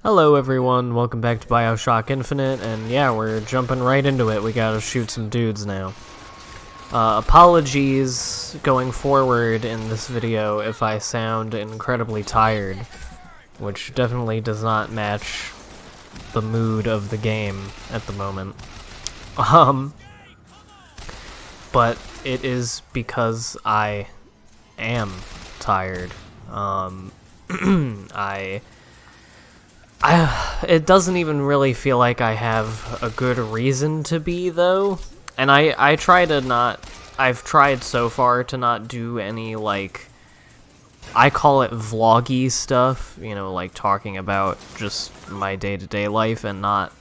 Hello everyone, welcome back to Bioshock Infinite, and yeah, we're jumping right into it. We gotta shoot some dudes now. Apologies going forward in this video if I sound incredibly tired, which definitely does not match the mood of the game at the moment. But it is because I am tired. It doesn't even really feel like I have a good reason to be, though. And I try to not... I've tried so far to not do any, like... I call it vloggy stuff, you know, like talking about just my day-to-day life and not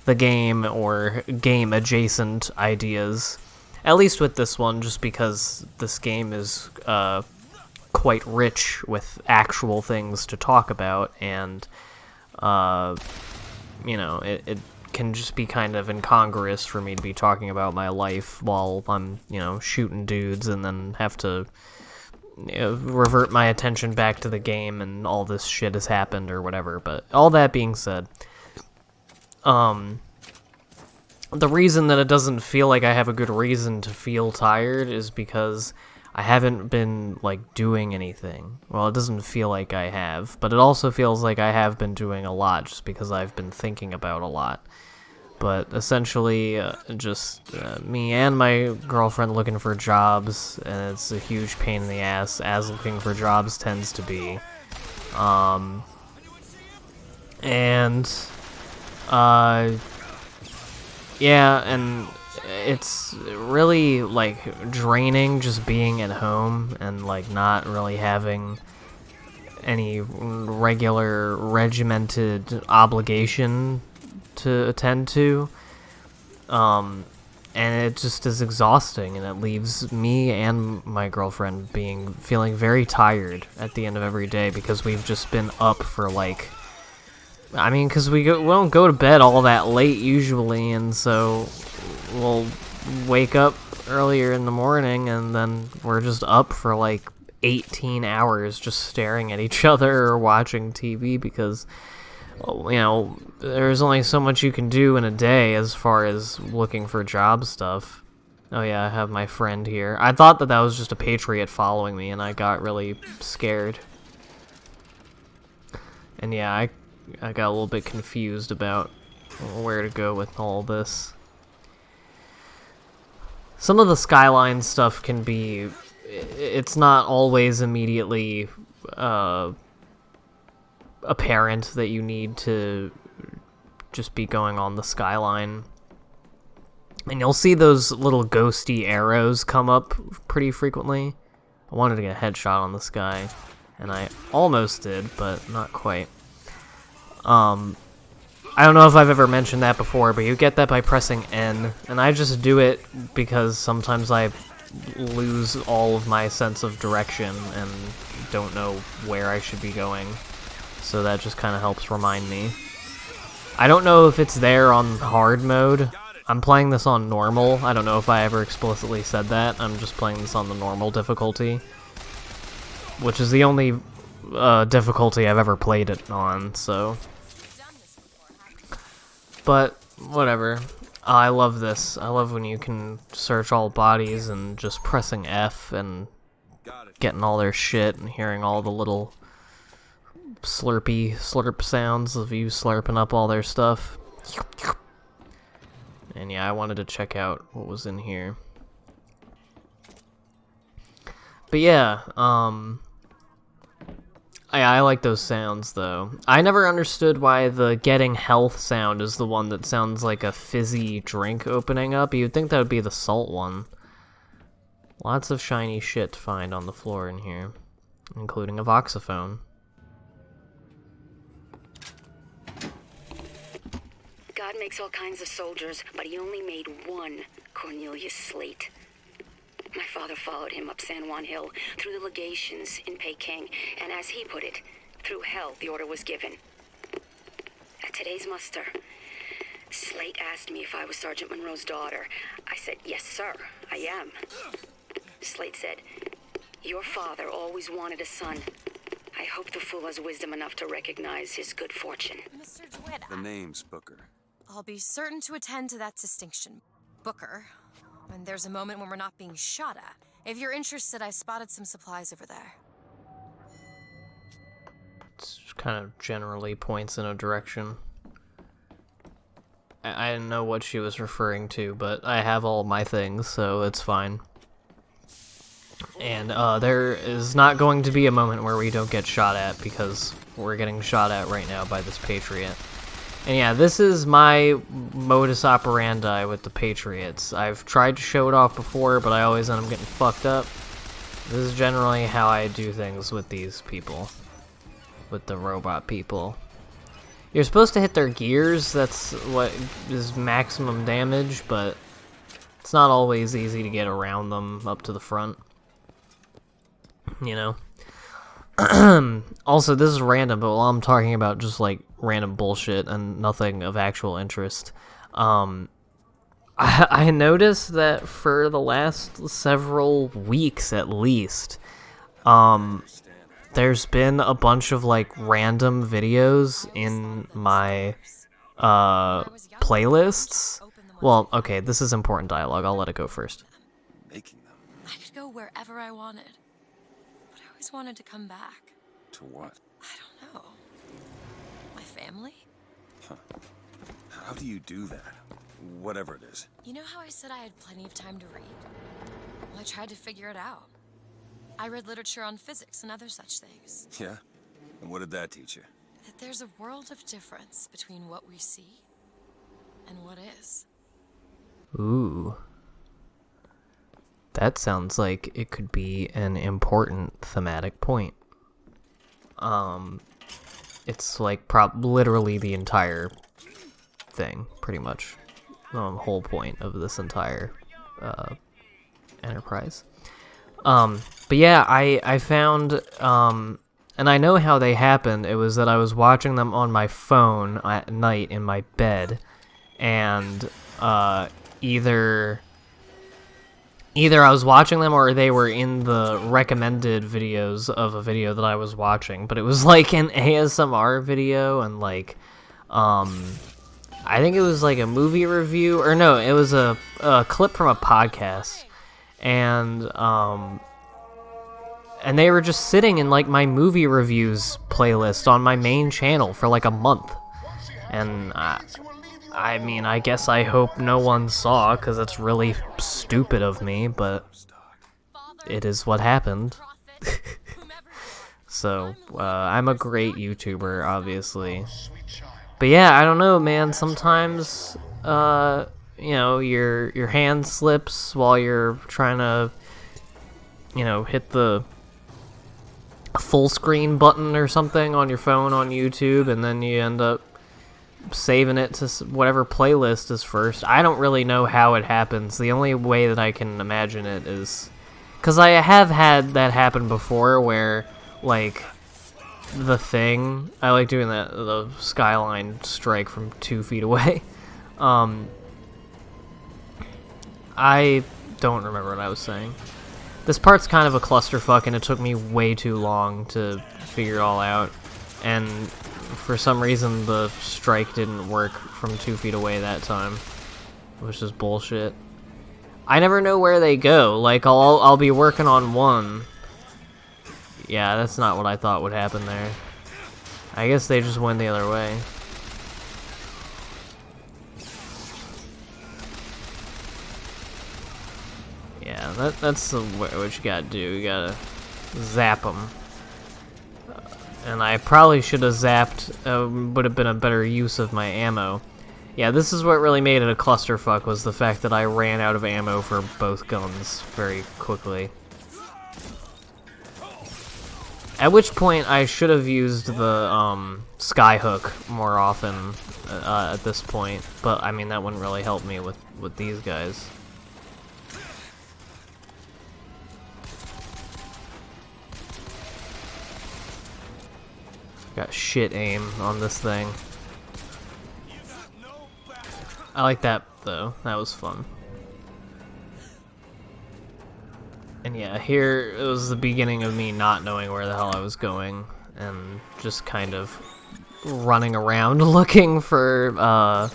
the game or game-adjacent ideas. At least with this one, just because this game is quite rich with actual things to talk about, and... you know, it can just be kind of incongruous for me to be talking about my life while I'm, you know, shooting dudes and then have to, you know, revert my attention back to the game and all this shit has happened or whatever. But all that being said, the reason that it doesn't feel like I have a good reason to feel tired is because I haven't been, like, doing anything. Well, it doesn't feel like I have, but it also feels like I have been doing a lot just because I've been thinking about a lot. But essentially, just me and my girlfriend looking for jobs, and it's a huge pain in the ass, as looking for jobs tends to be. Yeah, and it's really, like, draining just being at home and, like, not really having any regular regimented obligation to attend to. And it just is exhausting, and it leaves me and my girlfriend feeling very tired at the end of every day because we've just been up for, like... I mean, because we don't go to bed all that late usually, and so we'll wake up earlier in the morning, and then we're just up for like 18 hours just staring at each other or watching TV because, you know, there's only so much you can do in a day as far as looking for job stuff. Oh yeah, I have my friend here. I thought that was just a Patriot following me, and I got really scared. And yeah, I got a little bit confused about where to go with all this. Some of the skyline stuff can be... It's not always immediately apparent that you need to just be going on the skyline. And you'll see those little ghosty arrows come up pretty frequently. I wanted to get a headshot on this guy, and I almost did, but not quite. I don't know if I've ever mentioned that before, but you get that by pressing N, and I just do it because sometimes I lose all of my sense of direction and don't know where I should be going, so that just kind of helps remind me. I don't know if it's there on hard mode. I'm playing this on normal. I don't know if I ever explicitly said that. I'm just playing this on the normal difficulty, which is the only difficulty I've ever played it on, so... But, whatever. I love this. I love when you can search all bodies and just pressing F and getting all their shit and hearing all the little slurp sounds of you slurping up all their stuff. And yeah, I wanted to check out what was in here. But yeah, I like those sounds, though. I never understood why the getting health sound is the one that sounds like a fizzy drink opening up. You'd think that would be the salt one. Lots of shiny shit to find on the floor in here, including a voxophone. God makes all kinds of soldiers, but he only made one Cornelius Slate. My father followed him up San Juan Hill, through the legations in Peking, and as he put it, through hell the order was given. At today's muster, Slate asked me if I was Sergeant Monroe's daughter. I said, yes, sir, I am. Slate said, your father always wanted a son. I hope the fool has wisdom enough to recognize his good fortune. Mr. DeWitt, The name's Booker. I'll be certain to attend to that distinction. Booker, when there's a moment when we're not being shot at. If you're interested, I spotted some supplies over there. It's kind of generally points in a direction. I didn't know what she was referring to, but I have all my things, so it's fine. And there is not going to be a moment where we don't get shot at, because we're getting shot at right now by this Patriot. And yeah, this is my modus operandi with the Patriots. I've tried to show it off before, but I always end up getting fucked up. This is generally how I do things with these people. With the robot people. You're supposed to hit their gears, that's what is maximum damage, but it's not always easy to get around them up to the front. You know? Also, this is random, but while I'm talking about just like random bullshit and nothing of actual interest, I noticed that for the last several weeks at least, there's been a bunch of like random videos in my playlists. Well, okay, this is important dialogue. I'll let it go first. Making them. I could go wherever I wanted, but I always wanted to come back. To what? I don't know. My family? Huh. How do you do that? Whatever it is. You know how I said I had plenty of time to read? Well, I tried to figure it out. I read literature on physics and other such things. Yeah? And what did that teach you? That there's a world of difference between what we see and what is. Ooh. That sounds like it could be an important thematic point. It's like literally the entire thing, pretty much. Whole point of this entire enterprise. But yeah, I found, and I know how they happened. It was that I was watching them on my phone at night in my bed, and either I was watching them or they were in the recommended videos of a video that I was watching, but it was like an ASMR video, and like, I think it was like a movie review, or no, it was a clip from a podcast, and they were just sitting in like my movie reviews playlist on my main channel for like a month, and I mean, I guess I hope no one saw, because it's really stupid of me, but it is what happened. So, I'm a great YouTuber, obviously. But yeah, I don't know, man, sometimes, you know, your hand slips while you're trying to, you know, hit the full screen button or something on your phone on YouTube, and then you end up saving it to whatever playlist is first. I don't really know how it happens. The only way that I can imagine it is because I have had that happen before, where like the thing, I like doing that, the skyline strike from 2 feet away. I don't remember what I was saying. This part's kind of a clusterfuck, and it took me way too long to figure it all out, and for some reason the strike didn't work from 2 feet away that time, which is bullshit. I never know where they go. Like, I'll be working on one. Yeah, that's not what I thought would happen there. I guess they just went the other way. Yeah, that's what you gotta do. You gotta zap them. And I probably should have zapped, would have been a better use of my ammo. Yeah, this is what really made it a clusterfuck, was the fact that I ran out of ammo for both guns very quickly. At which point I should have used the skyhook more often at this point, but I mean that wouldn't really help me with these guys. Got shit aim on this thing. I like that though, that was fun. And yeah, here it was the beginning of me not knowing where the hell I was going, and just kind of running around looking for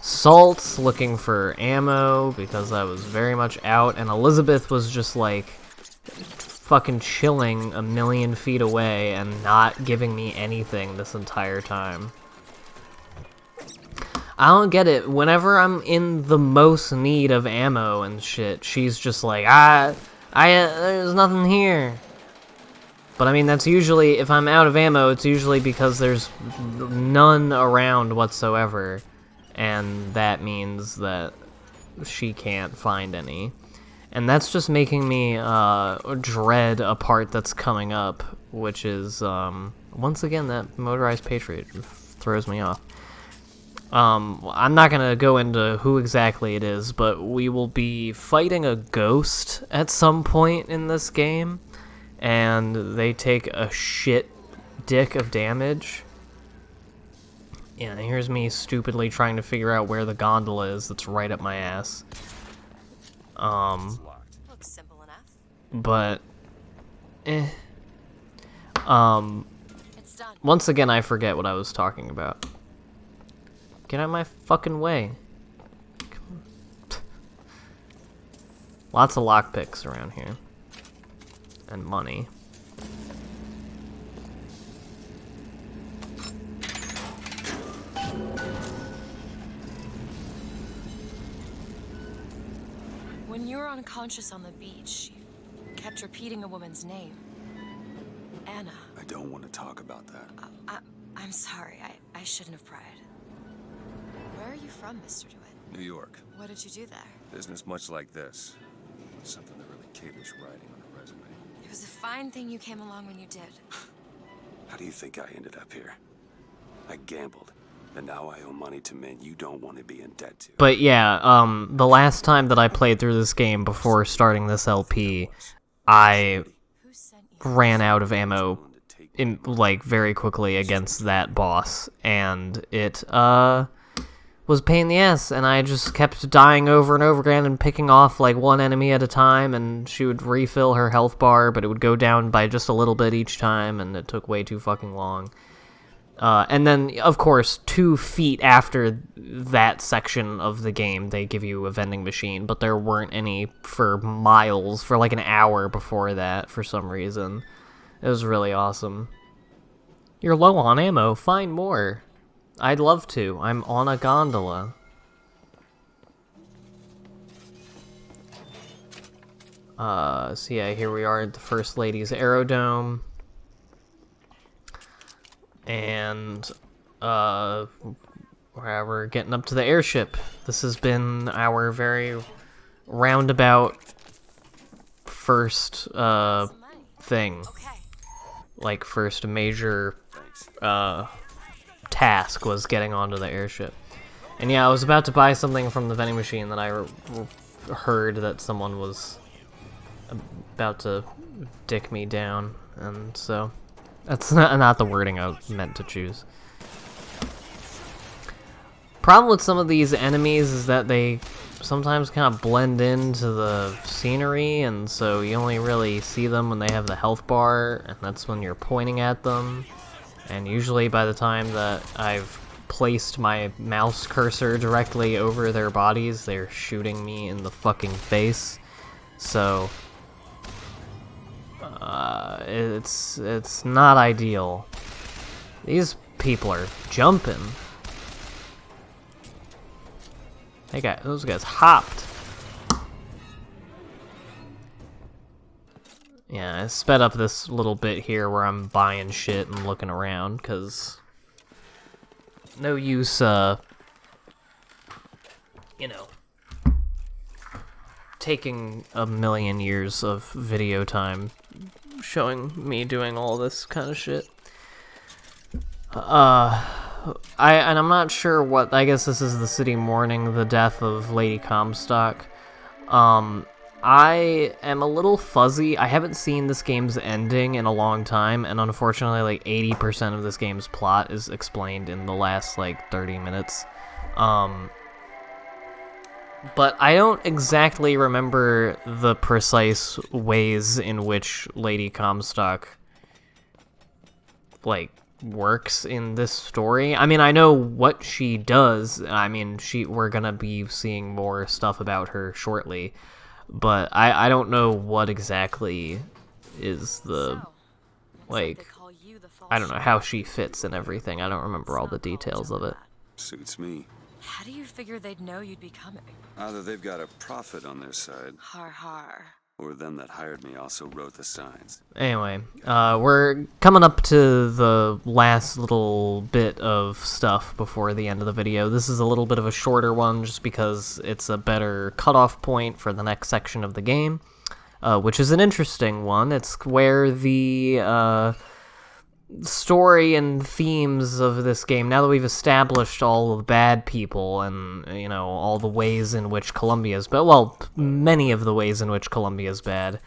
salts, looking for ammo, because I was very much out, and Elizabeth was just like fucking chilling a million feet away and not giving me anything this entire time. I don't get it. Whenever I'm in the most need of ammo and shit, she's just like, there's nothing here. But I mean, that's usually, if I'm out of ammo, it's usually because there's none around whatsoever. And that means that she can't find any. And that's just making me dread a part that's coming up, which is, once again, that motorized Patriot throws me off. I'm not gonna go into who exactly it is, but we will be fighting a ghost at some point in this game, and they take a shit dick of damage. Yeah, here's me stupidly trying to figure out where the gondola is that's right up my ass. Looks simple enough. But, It's done. once again, I forget what I was talking about. Get out of my fucking way. Lots of lockpicks around here. And money. When you were unconscious on the beach, you kept repeating a woman's name. Anna. I don't want to talk about that. I'm sorry. I shouldn't have pried. Where are you from, Mr. DeWitt? New York. What did you do there? Business much like this. Something that really caters writing on a resume. It was a fine thing you came along when you did. How do you think I ended up here? I gambled, and now I owe money to men you don't want to be in debt to. But yeah, the last time that I played through this game before starting this LP, I Who sent you? ran out of ammo very quickly against that boss, and it was a pain in the ass, and I just kept dying over and over again and picking off like one enemy at a time, and she would refill her health bar, but it would go down by just a little bit each time, and it took way too fucking long. And then, of course, 2 feet after that section of the game, they give you a vending machine, but there weren't any for miles, for like an hour before that, for some reason. It was really awesome. You're low on ammo, find more. I'd love to. I'm on a gondola. So yeah, here we are at the First Lady's Aerodome. And, we're getting up to the airship. This has been our very roundabout first, thing. Okay. Like, first major, task was getting onto the airship. And yeah, I was about to buy something from the vending machine that I heard that someone was about to dick me down, and so that's not the wording I meant to choose. Problem with some of these enemies is that they sometimes kind of blend into the scenery, and so you only really see them when they have the health bar, and that's when you're pointing at them. And usually by the time that I've placed my mouse cursor directly over their bodies, they're shooting me in the fucking face. So it's not ideal. These people are jumping. Those guys hopped. Yeah, I sped up this little bit here where I'm buying shit and looking around, because no use, taking a million years of video time showing me doing all this kind of shit. I'm not sure what, I guess this is the city mourning the death of Lady Comstock. I am a little fuzzy. I haven't seen this game's ending in a long time, and unfortunately, like, 80% of this game's plot is explained in the last, like, 30 minutes. But I don't exactly remember the precise ways in which Lady Comstock like, works in this story. I mean, I know what she does. I mean, we're gonna be seeing more stuff about her shortly, but I don't know what exactly is the, like, I don't know how she fits and everything. I don't remember all the details of it. Suits me. How do you figure they'd know you'd be coming? Either they've got a profit on their side, Har har. or them that hired me also wrote the signs. Anyway, we're coming up to the last little bit of stuff before the end of the video. This is a little bit of a shorter one just because it's a better cutoff point for the next section of the game, which is an interesting one. It's where the story and themes of this game, now that we've established all the bad people and, you know, all the ways in which Columbia's bad, well, many of the ways in which Columbia's bad,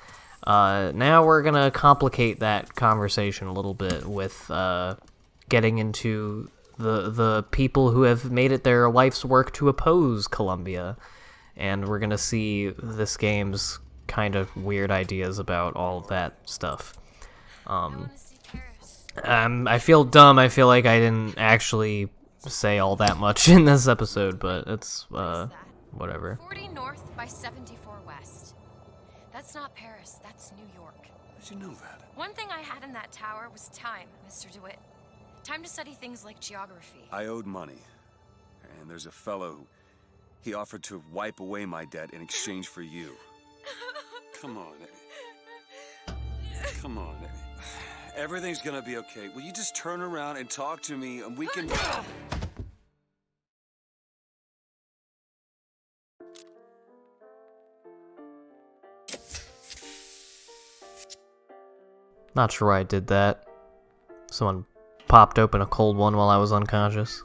now we're gonna complicate that conversation a little bit with getting into the people who have made it their life's work to oppose Columbia, and we're gonna see this game's kind of weird ideas about all of that stuff. I feel dumb. I feel like I didn't actually say all that much in this episode, but it's, whatever. 40 north by 74 west. That's not Paris, that's New York. How'd you know that? One thing I had in that tower was time, Mr. DeWitt. Time to study things like geography. I owed money, and there's a fellow, he offered to wipe away my debt in exchange for you. Come on, Eddie. Come on, Eddie. Everything's gonna be okay. Will you just turn around and talk to me, and we can... Not sure why I did that. Someone popped open a cold one while I was unconscious.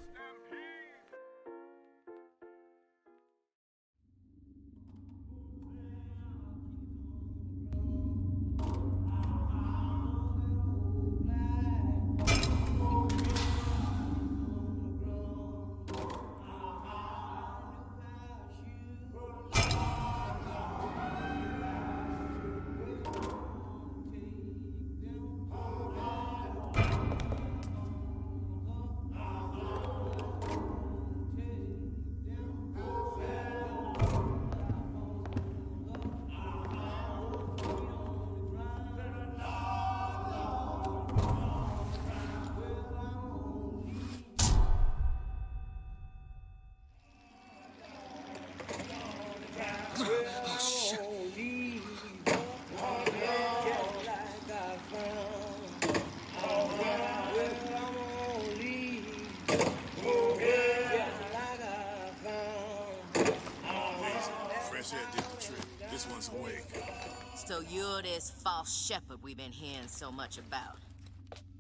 So you're this false shepherd we've been hearing so much about.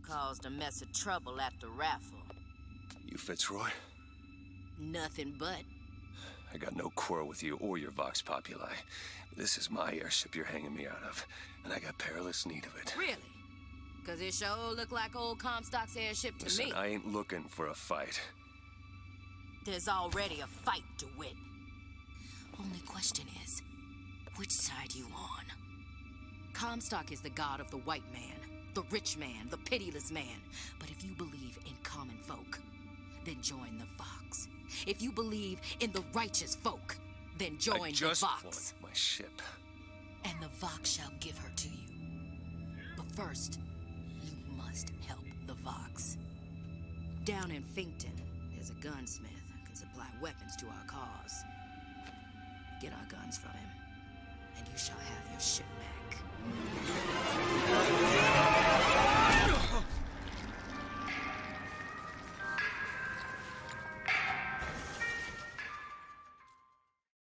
Caused a mess of trouble at the raffle. You Fitzroy? Nothing but. I got no quarrel with you or your Vox Populi. This is my airship you're hanging me out of, and I got perilous need of it. Really? Cause it sure look like old Comstock's airship to Listen, me. I ain't looking for a fight. There's already a fight to win. Only question is, which side you on? Comstock is the god of the white man, the rich man, the pitiless man. But if you believe in common folk, then join the Vox. If you believe in the righteous folk, then join the Vox. Want my ship. And the Vox shall give her to you. But first, you must help the Vox. Down in Finkton, there's a gunsmith who can supply weapons to our cause. Get our guns from him, and you shall have your ship back.